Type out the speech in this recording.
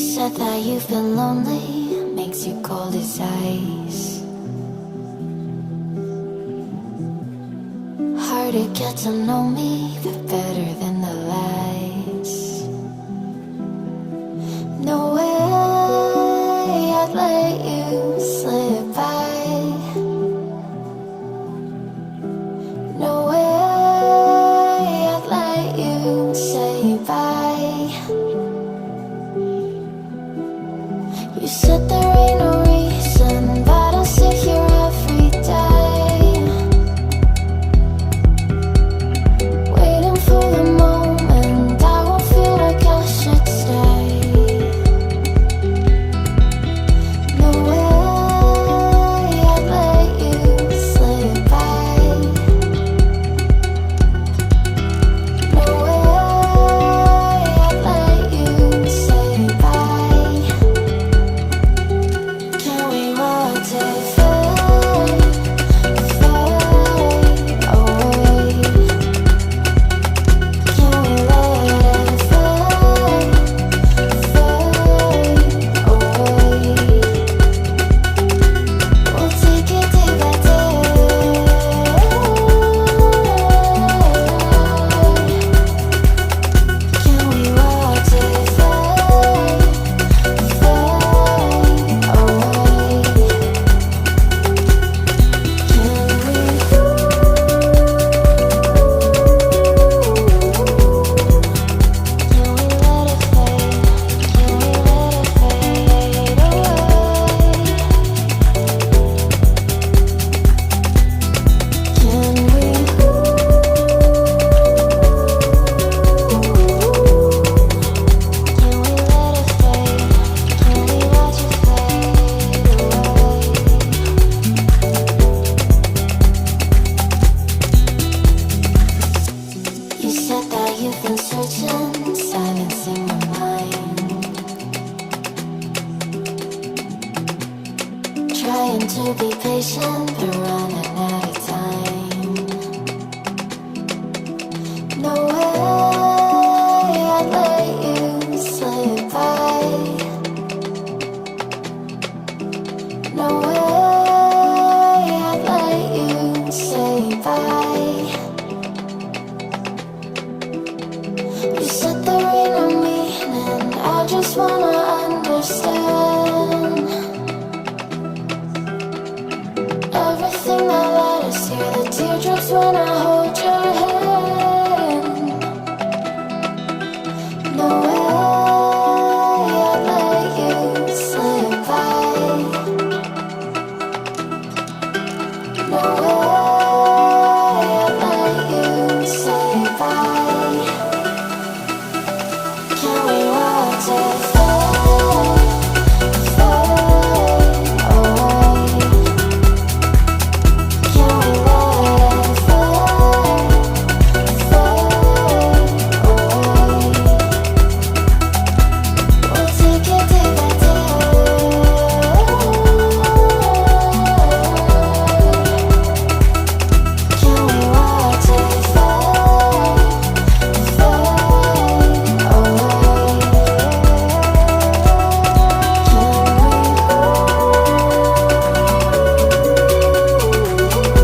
said that you feel lonely, makes you cold as ice. Hard to get to know me, but better than the lies. No way I'd let you slip by. No way I'd let you say bye. You said there ain't no reason, but I'll sit here every day, waiting for the moment I won't feel like I should stay. No way I'd let you slip by. No way I'd let you say bye. Can we watch it fade, fade away? Can we let it fade, fade away? We'll take it day by day. Can we watch it fade, fade away? You said that you've been searching, silencing your mind, trying to be patient, but running out of time. No way I'd let you slip by. No way I'd let you say bye. You said there ain't no meaning, I just wanna understand everything that led us here, the teardrops when I